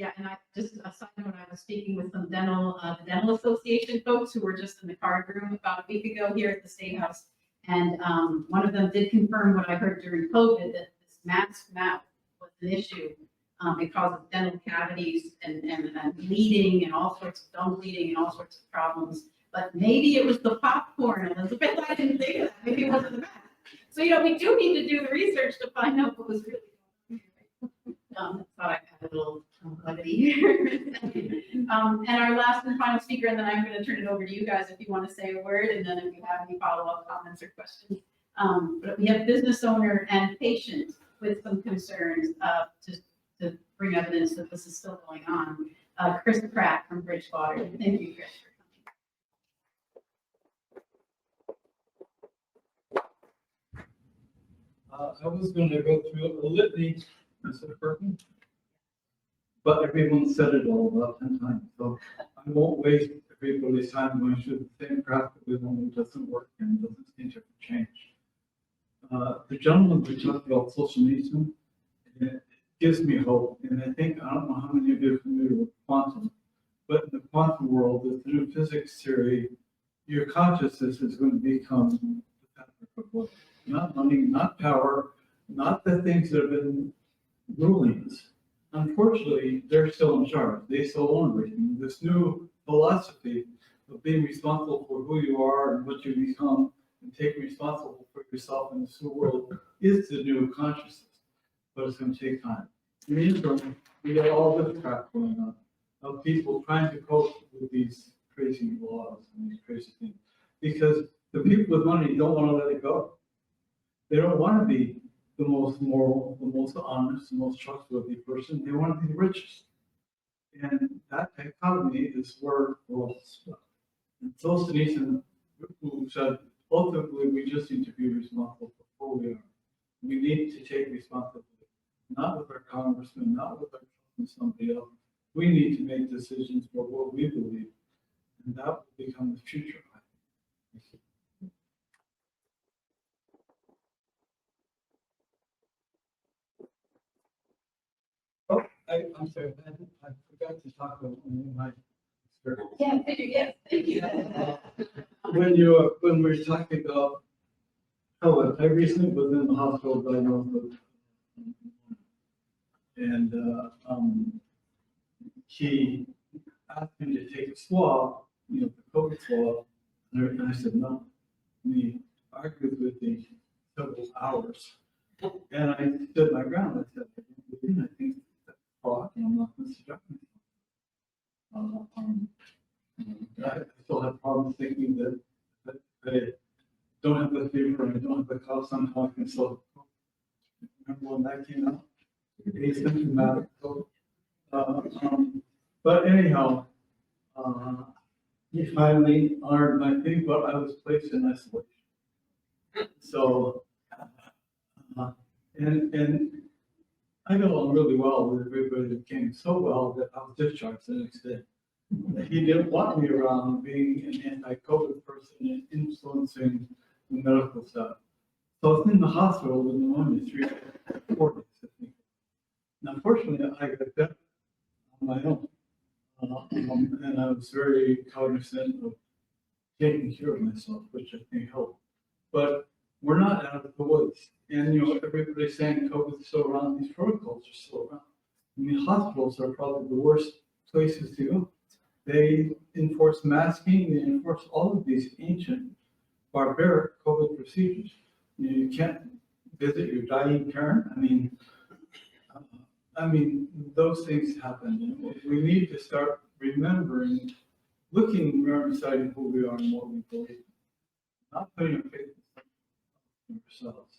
Yeah, and I just a side note, I was speaking with some the dental association folks who were just in the card room about a week ago here at the Statehouse. And one of them did confirm what I heard during COVID, that this mask mouth was an issue because of dental cavities and bleeding and all sorts of gum bleeding and all sorts of problems. But maybe it was the popcorn, Elizabeth. I didn't think of that. Maybe it wasn't the mask. So, we do need to do the research to find out what was really going on. Thought I had a little levity here. And our last and final speaker, and then I'm going to turn it over to you guys if you want to say a word, and then if you have any follow-up comments or questions. But we have business owner and patient with some concerns to bring evidence that this is still going on. Chris Pratt from Bridgewater. Thank you, Chris, I was going to go through a litany, Mr. Burton, but everyone said it all about 10 times, so I won't waste everybody's time going through the same crap that we know doesn't work and doesn't seem to change. The gentleman who talked about social media, it gives me hope, and I don't know how many of you are familiar with quantum, but in the quantum world, with the new physics theory, your consciousness is going to become the fabric of life. Not money, not power, not the things that have been ruling us. Unfortunately, they're still in charge. They still own everything. This new philosophy of being responsible for who you are and what you become and taking responsibility for yourself in this new world is the new consciousness. But it's going to take time. In the interim, we got all this crap going on of people trying to cope with these crazy laws and these crazy things. Because the people with money don't want to let it go. They don't want to be the most moral, the most honest, the most trustworthy person. They want to be the richest. And that dichotomy is where we're all stuck. And Solzhenitsyn, who said, ultimately, we just need to be responsible for who we are. We need to take responsibility, not with our congressman, not with our somebody else. We need to make decisions for what we believe. And that will become the future, I think. Oh, I'm sorry, I forgot to talk about my experience. Yeah, thank you. When we're talking about I recently was in the hospital diagnosed with, and he asked me to take a swab, the COVID swab, and I said no. And he argued with me several hours, and I stood my ground. I said, I think that's fraud, and I'm not going to subject myself. I still have problems thinking that I don't have the fever and I don't have the cough. Somehow I can still remember when that came out. It's symptomatic. So, but anyhow, he finally honored my thing, but I was placed in isolation. So, and I got along really well with everybody that came, so well that I was discharged the next day. He didn't want me around being an anti-COVID person and influencing the medical staff. So I was in the hospital with pneumonia 4 days, I think. And unfortunately, I got better on my own. And I was very cognizant of taking care of myself, which I think helped. But we're not out of the woods. And, everybody's saying COVID is still around, these protocols are still around. I mean, hospitals are probably the worst places to go. They enforce masking, they enforce all of these ancient, barbaric COVID procedures. You can't visit your dying parent. I mean, those things happen. We need to start remembering, looking in the mirror and deciding who we are and what we believe. Not putting our faith in ourselves.